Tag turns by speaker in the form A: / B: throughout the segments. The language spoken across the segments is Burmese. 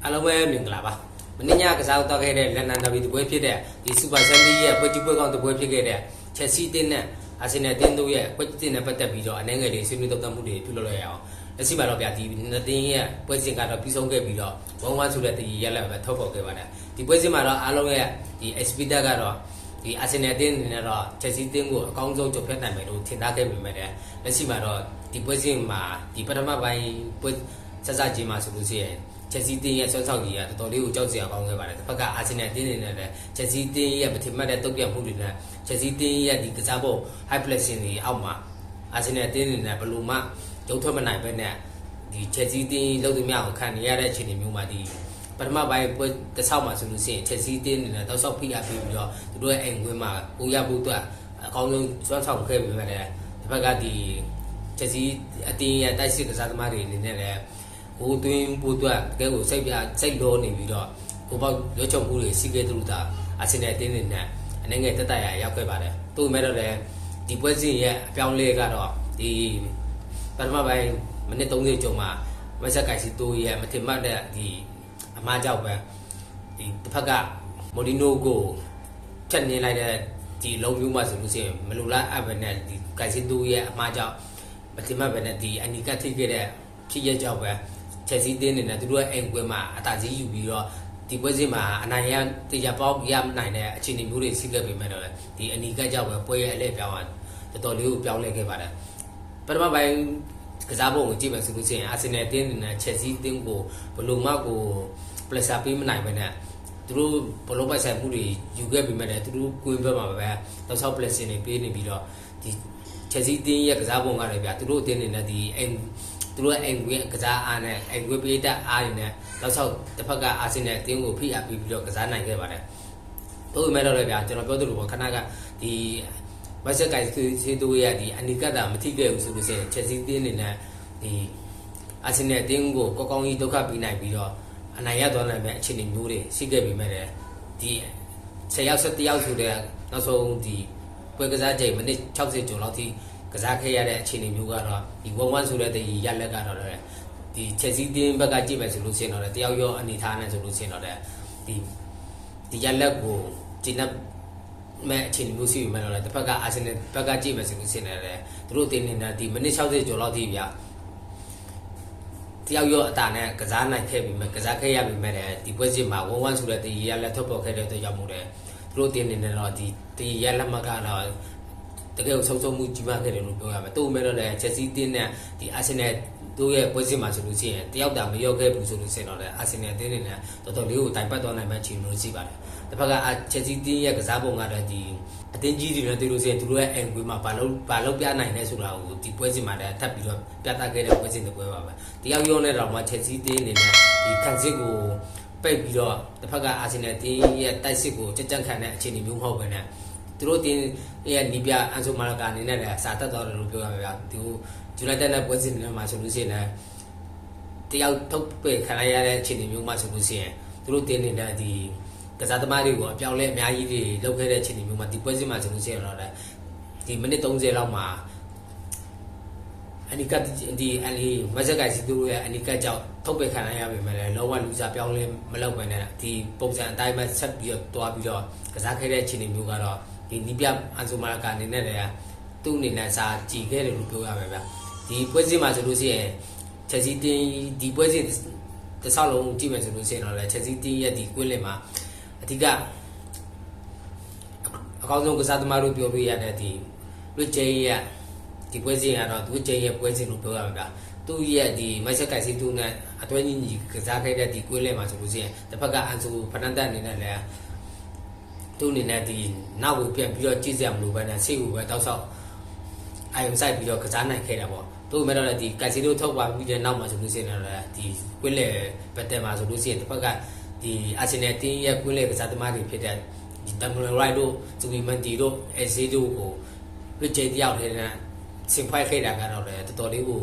A: အားလုံးပဲမင်္ဂလာပါမနေ့ညကစားတော့ခဲ့တဲ့လန်ဒန်ဒါဘီတပွဲဖြစ်တဲ့ဒီစူပါဆန်ဒီရဲ့ပွဲကြီးပွဲကောင်းတပွဲဖြစ်ခဲ့တဲ့ချက်စီတင်းနဲ့အာဆင်နယ်တင်းတို့ရဲ့ပွဲကြီးနဲ့ပတ်သက်ပြီးတော့အနေငယ်လေးဆွေးနွေးသုံးသပ်မှုတွေပြုလုပ်လိုက်ရအောင်လက်ရှိမှာတော့ဗျာဒီနှစ်တင်းရဲ့ပွဲစဉ်ကတော့ပြီးဆုံးခဲ့ပြီးတော့1-1ဆိုတဲ့တည်ရလက်ပဲထုတ်ဖော်ခဲ့ပါတယ်ဒီပွဲစဉ်မှာတော့အားလုံးရဲ့ဒီ expected ကတော့ဒီအာဆင်နယ်တင်းနေနဲ့တော့ချက်စီတင်းကိုအကောင်းဆုံးချုပ်ဖက်နိုင်မယ်လို့ထင်ထားခဲ့ပေမဲ့လက်ရှိမှာတော့ဒီပွဲစဉ်မှာဒီပထမပိုင်းပွဲဆက်စကြီးမှာဆိုလို့ရှိရင်ချက်စီတင်းရဲ့ဆွမ်းဆောင်ကြီးကတော်တော်လေးကိုကြောက်စရာကောင်းခဲ့ပါတယ်တစ်ဖက်ကအာဆင်နယ်တင်းနေနဲ့ချက်စီတင်းရဲ့မထင်မှတ်တဲ့တုံ့ပြန်မှုတွေနဲ့ချက်စီတင်းရဲ့ဒီကစားဖို့ high pressing တွေအောက်မှာအာဆင်နယ်တင်းနေနဲ့ဘလို့မှရုပ်ထွက်မနိုင်ပဲနဲ့ဒီချက်စီတင်းလုံးသမျှကိုခံနေရတဲ့အခြေအနေမျိုးမှာဒီပထမပိုင်းပွဲတစ်ဆောက်မှာဆိုလို့ရှိရင်ချက်စီတင်းနေနဲ့တောက်ဆောက်ဖိအားပေးပြီးတော့သူတို့ရဲ့အိမ်ခွင်းမှာပိုရဖို့အတွက်အကောင်းဆုံးဆွမ်းဆောင်ခဲ့ပေမဲ့တစ်ဖက်ကဒီချက်စီအတင်းရဲ့တိုက်စစ်ကစားသမားတွေအနေနဲ့လည်းဟိုတွင်းပို့အတွက်တကယ်ကိုစိတ်လောနေပြီးတော့ဟိုပေါက်ရွှေချုံမှုတွေစီးခဲ့သူတာအာဆင်နယ်တင်းနေနဲ့အနေငယ်တက်တက်ရရောက်ခဲ့ပါတယ်သူ့မဲ့တော့လည်းဒီပွဲစဉ်ရဲ့အပြောင်းလဲကတော့ဒီပထမပိုင်းမိနစ်30ကျော်မှာမက်ဆက်ကိုင်စီတိုရဲ့မထင်မှတ်တဲ့ဒီအမားကြောက်ပဲဒီတစ်ဖက်ကမိုဒီနိုကိုဖြတ်နေလိုက်တဲ့ဒီလုံးမျိုးမှဆိုလို့ရှိရင်မလူလားအဘနဲ့ဒီကိုင်စီတိုရဲ့အမားကြောက်မထင်မှတ်ပဲနဲ့ဒီအနီကထိခဲ့တဲ့ဖြစ်ရကြောက်ပဲချက်စီတင်းနေနဲ့သူတို့ရဲ့အိမ်ကွင်းမှာအတားကြီးယူပြီးတော့ဒီပွဲစဉ်မှာအနိုင်ရတရားပေါက်ရနိုင်တဲ့အခြေအနေမျိုးတွေရှိခဲ့ပေမဲ့တော့ဒီအနီကကြောက်ပဲပွဲရဲ့အလဲပြောင်းတော်တော်လေးကိုပြောင်းလဲခဲ့ပါတယ်ပထမပိုင်းကစားပုံကိုကြည့်မယ်ဆိုလို့ရှိရင်အာဆင်နယ်တင်းနေနဲ့ချက်စီတင်းကိုဘလုံးမကိုပလက်စာပေးမနိုင်ပဲနဲ့သူတို့ဘလုံးပိုက်ဆိုင်မှုတွေယူခဲ့ပေမဲ့သူတို့ကွင်းဘက်မှာပဲတောက်ဆောက်ပလက်စင်တွေပေးနေပြီးတော့ဒီချက်စီတင်းရဲ့ကစားပုံကလည်းဗျာသူတို့တင်းနေနဲ့ဒီအိမ်သူတို့အိမ်ကွင်းကစားအားနဲ့အိမ်ကွင်းပေးတဲ့အားတွေနဲ့နောက်ဆောက်တစ်ဖက်ကအာဆင်နယ်အသင်းကိုဖိအားပေးပြီးတော့ကစားနိုင်ခဲ့ပါတယ်။တို့ပေမဲ့တော့လည်းဗျာကျွန်တော်ပြောသလိုပေါ့ခဏကဒီမက်ဆက်ကိုင်စီတိုရဲ့ဒီအနီကတာမထိခဲ့ဘူးဆိုလို့ရှိရင်ချက်စီအသင်းနေနဲ့ဒီအာဆင်နယ်အသင်းကိုကောင်းကြီးဒုက္ခပေးနိုင်ပြီးတော့အနိုင်ရသွားနိုင်မဲ့အခြေအနေမျိုးတွေရှိခဲ့ပေမဲ့ဒီ10ယောက်17ယောက်ဆိုတဲ့နောက်ဆုံးဒီပွဲကစားချိန်မိနစ်60ကျော်လောက်ထိကစားခဲ့ရတဲ့အခြေအနေမျိုးကတော့ဒီ1-1ဆိုတဲ့ရလက်ကတော့ဒီချက်စီတင်းဘက်ကကြည့်မယ်ဆိုလို့ရှိရင်တော့တယောက်ရောအနေထားနဲ့ဆိုလို့ရှိရင်တော့ဒီရလက်ကိုကျင်းမဲ့အခြေအနေမျိုးရှိပြီမဲ့တော့တစ်ဖက်ကအာဆင်နယ်ဘက်ကကြည့်မယ်ဆိုလို့ရှိရင်လည်းသူတို့တင်းနေတာဒီမိနစ်60ကျော်လောက်ထိဗျာတယောက်ရောအတာနဲ့ကစားနိုင်ခဲ့ပြီမဲ့ကစားခဲ့ရပြီမဲ့ဒီပွဲစဉ်မှာ1-1ဆိုတဲ့ရလက်ထုတ်ပေါ်ခဲ့တဲ့အတွက်ကြောင့်မို့တယ်သူတို့တင်းနေတော့ဒီရလက်မကတော့တကယ်ကိုဆုံးမှုကြီးမားခဲ့တယ်လို့ပြောရမယ်။တိုးမဲ့တော့လည်းချက်စီတင်းနဲ့ဒီအာဆင်နယ်တို့ရဲ့ပွဲစဉ်မှာဆိုလို့ရှိရင်တယောက်တာမရောက်ခဲ့ဘူးဆိုလို့ရှိရင်တော့လည်းအာဆင်နယ်တင်းနေနဲ့တော်တော်လေးကိုတိုင်ပတ်သွားနိုင်မှချီလို့ရှိပါတယ်။တစ်ဖက်ကချက်စီတင်းရဲ့ကစားပုံကတော့ဒီအတင်းကြီးတွေနဲ့တွေ့လို့ရှိရင်သူတို့ရဲ့အိမ်ကွင်းမှာဘာလို့ပြနိုင်လဲဆိုတာကိုဒီပွဲစဉ်မှာလည်းထပ်ပြီးတော့ပြသခဲ့တဲ့ပွဲစဉ်တစ်ပွဲပါပဲ။တယောက်ရောနဲ့တော့မှချက်စီတင်းနေနဲ့ဒီခံစစ်ကိုပိတ်ပြီးတော့တစ်ဖက်ကအာဆင်နယ်တင်းရဲ့တိုက်စစ်ကိုကြက်ကြက်ခံတဲ့အခြေအနေမျိုးမဟုတ်ဘဲနဲ့သူတို့တင်းရဲ့နီးပြအန်ဆိုမာလာကာအနေနဲ့လည်းစာတက်တော်တယ်လို့ပြောရမှာဗျာသူဂျူနိုက်တက်နဲ့ပွဲစဉ်တွေမှာဆိုလို့ရှိရင်တယောက်ထုတ်ပိတ်ခံရတဲ့အခြေအနေမျိုးမှာဆိုလို့ရှိရင်သူတို့တင်းနေတဲ့ဒီကစားသမားတွေကိုအပြောင်းလဲအများကြီးတွေလုပ်ခဲ့တဲ့အခြေအနေမျိုးမှာဒီပွဲစဉ်မှာဆိုလို့ရှိရင်တော့ဒီမိနစ်30လောက်မှာအနီကဒီအလီမက်ဆက်ကိုင်စီတို့ရဲ့အနီကကြောင့်ထုတ်ပိတ်ခံရပြီမဲ့လည်းလောကလူစားပြောင်းလဲမလုပ်ပဲနဲ့ဒီပုံစံအတိုင်းပဲဆက်ပြီးတော့တွားပြီးတော့ကစားခဲ့တဲ့အခြေအနေမျိုးကတော့ဒီနီးပြအန်ဆိုမာလာကာအနေနဲ့လည်းသူ့အနေနဲ့စာကြည်ခဲ့တယ်လို့ပြောရမှာဗျာဒီပွဲစဉ်မှာဆိုလို့ရှိရင်ချက်စီတင်းဒီပွဲစဉ်တစ်ဆောက်လုံးကြည့်မယ်ဆိုလို့ရှိရင်တော့လည်းချက်စီတင်းရဲ့ဒီကွင်းလင်မှာအဓိကအကောင်းဆုံးကစားသမားတို့ပြောပြရတဲ့ဒီလွတ်ကျင်းရဲ့ဒီပွဲစဉ်ကတော့သူ့ကျင်းရဲ့ပွဲစဉ်လို့ပြောရမှာဗျာသူ့ရဲ့ဒီမက်ဆက်ကိုင်စီတူနဲ့အတွဲကြီးကစားခဲ့တဲ့ဒီကွင်းလင်မှာဆိုလို့ရှိရင်တစ်ဖက်ကအန်ဆိုဖနန်တက်အနေနဲ့လည်းသူ့အနေနဲ့ဒီနောက်ကိုပြန်ပြီးတော့ကြည့်စရာမလိုပဲနဲ့စိတ်ကိုပဲတောက်ဆောက်အာယုံဆိုင်ပြီးတော့ကစားနိုင်ခဲ့တာပေါ့သူ့မဲ့တော့ဒီကိုင်စီတို့ထုတ်ပါပြီးတဲ့နောက်မှာဆိုလို့ရှိရင်လည်းဒီကွင်းလေဘက်တက်မှာဆိုလို့ရှိရင်တစ်ဖက်ကဒီအာဆင်နယ်တင်းရဲ့ကွင်းလေကစားသမားတွေဖြစ်တဲ့ဒီတမ်ဘလရိုက်တို့ဇူမီမန်တီတို့အဲဇီတို့ကိုလွတ်ကျတယောက်ထဲနဲ့စင်ဖိုက်ခဲ့တာကတော့လည်းတော်တော်လေးကို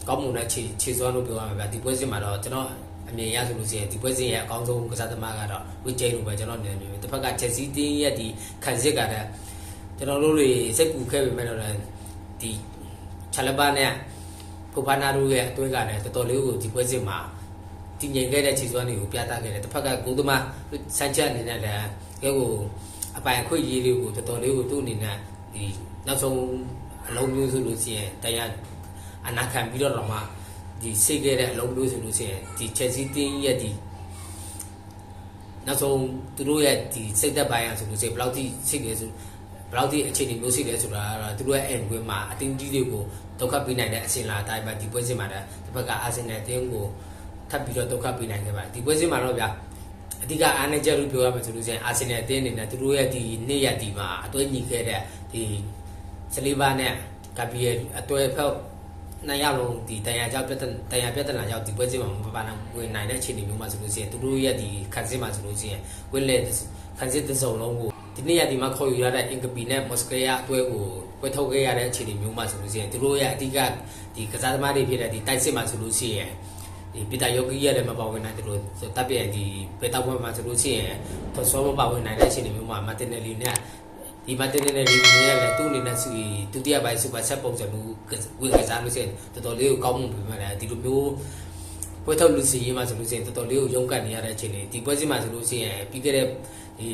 A: ကောင်းမွန်တဲ့ခြေစွမ်းလို့ပြောရမှာဗျာဒီပွဲစဉ်မှာတော့ကျွန်တော်အမြင်ရဆိုလို့ရှိရင်ဒီပွဲစဉ်ရဲ့အကောင်းဆုံးကစားသမားကတော့ဝစ်ကျိလို့ပဲကျွန်တော်မြင်တယ်တစ်ဖက်ကချက်စီတင်းရဲ့ဒီခံစစ်ကလည်းကျွန်တော်တို့တွေစိတ်ကူခဲ့ပေမဲ့တော့ဒီချလဘနဲ့ဖူဖာနာတို့ရဲ့အတွဲကလည်းတော်တော်လေးကိုဒီပွဲစဉ်မှာဒီ တည်ငြိမ်ခဲ့တဲ့ခြေစွမ်းတွေကိုပြသခဲ့တယ်တစ်ဖက်ကကိုသမားစမ်းချက်အနေနဲ့လည်းကဲကိုအပိုင်အခွင့်အရေးတွေကိုတော်တော်လေးကိုသူ့အနေနဲ့ဒီနောက်ဆုံးအလုံးမျိုးဆိုလို့ရှိရင်တရားအနာခံပြီးတော့မှဒီစိတ်ခဲ့တဲ့အလုံးမျိုးဆိုလို့ရှိရင်ဒီချက်စီတင်းရဲ့ဒီနောက်ဆုံးသူတို့ရဲ့ဒီစိတ်သက်ပိုင်းအောင်ဆိုလို့ရှိရင်ဘယ်လောက်ထိစိတ်လဲဆိုဘယ်လောက်ထိအခြေအနေမျိုးရှိလဲဆိုတာကတော့သူတို့ရဲ့အိမ်ကွင်းမှာအတင်းကြီးတွေကိုဒုက္ခပေးနိုင်တဲ့အစဉ်လာအတိုင်းပဲဒီပွဲစဉ်မှာတစ်ဖက်ကအာဆင်နယ်အသင်းကိုထပ်ပြီးတော့ဒုက္ခပေးနိုင်ခဲ့ပါတယ်ဒီပွဲစဉ်မှာတော့ဗျာအဓိကအားနည်းချက်လို့ပြောရမယ်ဆိုလို့ရှိရင်အာဆင်နယ်အသင်းအနေနဲ့သူတို့ရဲ့ဒီနေ့ရက်ဒီမှာအတွဲညီခဲ့တဲ့ဒီဆလီဗာနဲ့ဂါဘီယယ်အတွဲဖက်နိုင်ရလုံးဒီတရားကြောင့်တရားပြဿနာကြောင့်ဒီပွဲစဉ်မှာမပါနိုင်ဝင်နိုင်တဲ့အခြေအနေမျိုးမှာဆိုလို့ရှိရင်သူတို့ရဲ့ဒီခန်းစစ်မှာဆိုလို့ရှိရင်ဝင်းလေခန်းစစ်တစ်စုံလုံးကိုဒီနေ့ရက်ဒီမှာခေါ်ယူရတဲ့အင်ကပီနဲ့မော်စကယာအတွဲကိုပွဲထုတ်ခဲ့ရတဲ့အခြေအနေမျိုးမှာဆိုလို့ရှိရင်သူတို့ရဲ့အဓိကဒီကစားသမားတွေဖြစ်တဲ့ဒီတိုက်စစ်မှာဆိုလို့ရှိရင်ဒီပီတာယောဂီရဲ့လည်းမပါဝင်နိုင်တယ်လို့တပ်ပြန်ဒီပေတောက်ပွဲမှာဆိုလို့ရှိရင်တော့စောမပါဝင်နိုင်တဲ့အခြေအနေမျိုးမှာမာတင်နယ်လီနဲ့ဒီမာတင်နယ်လီနဲ့လည်းသူ့အနေနဲ့စီဒုတိယပိုင်းစူပါဆက်ပုံစံမျိုးဝင်ကစားလို့ရှိရင်တော်တော်လေးကိုကောင်းမှုပြမှလည်းဒီလိုမျိုးပွဲထုတ်လူစီရေးမှာဆိုလို့ရှိရင်တော်တော်လေးကိုရုန်းကန်နေရတဲ့အခြေအနေဒီပွဲစဉ်မှာဆိုလို့ရှိရင်ပြီးခဲ့တဲ့ဒီ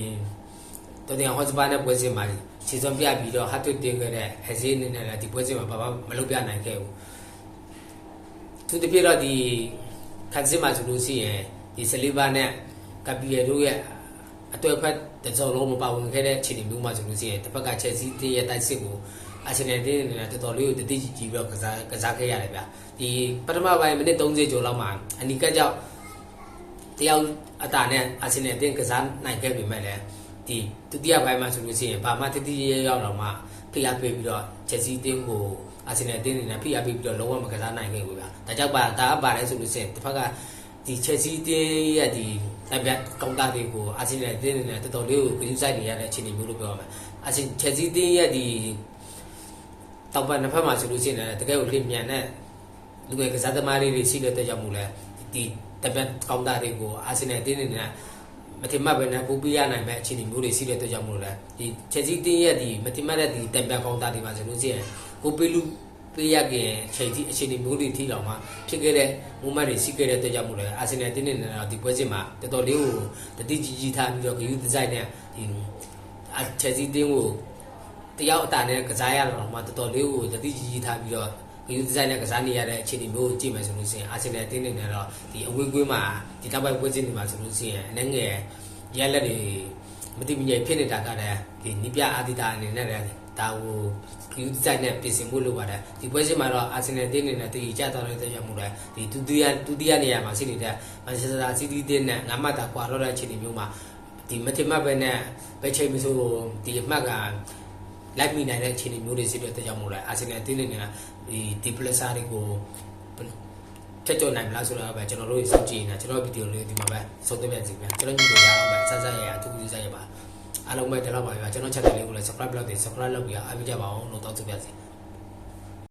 A: တော်တရားဟောစပါနဲ့ပွဲစဉ်မှာခြေစွမ်းပြပြီးတော့ဟတ်တွတင်ခဲ့တဲ့အစည်းအနေနဲ့လည်းဒီပွဲစဉ်မှာဘာမှမလုပ်ပြနိုင်ခဲ့ဘူးသူတပြည့်တော့ဒီခန်းစစ်မှာဆိုလို့ရှိရင်ဒီဆလီဗာနဲ့ကပီယယ်တို့ရဲ့အတွက်ဖက်တစ်စုံလုံးမပါဝင်ခဲ့တဲ့အခြေအနေမျိုးမှာဆိုလို့ရှိရင်တစ်ဖက်ကချက်စီတင်းရဲ့တိုက်စစ်ကိုအာဆင်နယ်တင်းနဲ့တော်တော်လေးကိုတတိကြီးပြီးတော့ကစားခဲ့ရတယ်ဗျဒီပထမပိုင်းမိနစ်30ကျော်လောက်မှာအနီကကြောင့်တယောက်အတာနဲ့အာဆင်နယ်တင်းကစားနိုင်ခဲ့ပေမဲ့လည်းဒီဒုတိယပိုင်းမှာဆိုလို့ရှိရင်ဘာမှတတိရောက်တော့မှဖိအားပေးပြီးတော့ချက်စီတင်းကိုအာဆင်နယ်တင်းနေနဲ့ဖိအားပေးပြီးတော့လုံးဝမကစားနိုင်ခဲ့ဘူးဗျဒါကြောင့်ဒါပါလဲဆိုလို့ရှိရင်တစ်ဖက်ကဒီချက်စီတင်းရဲ့ဒီအပြတ်ကောင်တာတွေကိုအာဆင်နယ်တင်းနေနဲ့တော်တော်လေးကိုဂရုစိုက်နေရတဲ့အခြေအနေမျိုးလို့ပြောရမယ်အာဆင်ချက်စီတင်းရဲ့ဒီတောက်ပန်တစ်ဖက်မှာဆိုလို့ရှိရင်တကယ်ကိုလင်းမြန်တဲ့လူငယ်ကစားသမားတွေရှိတဲ့အတွက်ကြောင့်မို့လဲဒီတပြတ်ကောင်တာတွေကိုအာဆင်နယ်တင်းနေနဲ့မထင်မှတ်ပဲနဲ့ပို့ပြရနိုင်မဲ့အခြေအနေမျိုးတွေရှိတဲ့အတွက်ကြောင့်မို့လဲဒီချက်စီတင်းရဲ့ဒီမထင်မှတ်တဲ့ဒီတပြတ်ကောင်တာတွေမှာဆိုလို့ရှိရင်ကိုပေးလူပေးရခင်ချိန်ကြီးအခြေအနေမျိုးတွေထိတောင်မှဖြစ်ခဲ့တဲ့ moment တွေရှိခဲ့တဲ့အတွက်ကြောင့်မို့လဲအာဆင်နယ်တင်းနေနဲ့ဒီပွဲစဉ်မှာတော်တော်လေးကိုတတိကြီးကြီးထားပြီးတော့ဂယူဒီဇိုင်းနဲ့ဒီချက်စီတင်းကိုတယောက်အတာနဲ့ကစားရတော့မှတော်တော်လေးကိုတတိကြီးကြီးထားပြီးတော့ဂယူဒီဇိုင်းနဲ့ကစားနေရတဲ့အခြေအနေမျိုးကိုကြည့်မယ်ဆိုလို့ရှိရင်အာဆင်နယ်တင်းနေနဲ့တော့ဒီအဝေးကွင်းမှာဒီနောက်ပိုင်းပွဲစဉ်တွေမှာဆိုလို့ရှိရင်အနေငယ်ရလက်တွေမတိမငြိမ်ဖြစ်နေတာကလည်းဒီနိပြအာဒီတာအနေနဲ့လည်းဒါကိုဂယူဒီဇိုင်းနဲ့ပြင်ဆင်ဖို့လိုပါတယ်ဒီပွဲစဉ်မှာတော့အာဆင်နယ်တင်းနေနဲ့တည်ကြတော့တဲ့ကြောင့်မို့လဲဒီဒုတိယနေရာမှာရှိနေတဲ့မန်ချက်စတာစီးတီးတင်းနဲ့ငါးမှတ်တာကွာတော့တဲ့အခြေအနေမျိုးမှာဒီမထင်မှတ်ပဲနဲ့ပဲချိန်မဆိုဒီအမှတ်ကလိုက်မိနိုင်တဲ့အခြေအနေမျိုးတွေရှိတဲ့အတွက်ကြောင့်မို့လဲအာဆင်နယ်တင်းနေနဲ့ဒီပလက်စာတွေကိုချက်ကြော်နိုင်မလားဆိုတာပဲကျွန်တော်တို့စောင့်ကြည့်နေတာကျွန်တော်ဗီဒီယိုလေးဒီမှာပဲစုံသွင်းပြန်စီပြန်ကျွန်တော်ညီကိုရအောင်ပဲဆက်ဆက်ရအထူးကြီးဆက်ရပါအားလုံးပဲဒီလောက်ပါပဲကျွန်တော် channel လေးကိုလည်း subscribe လုပ်ပြီးအားပေးကြပါအောင်လို့တောင်းဆိုပါရစေ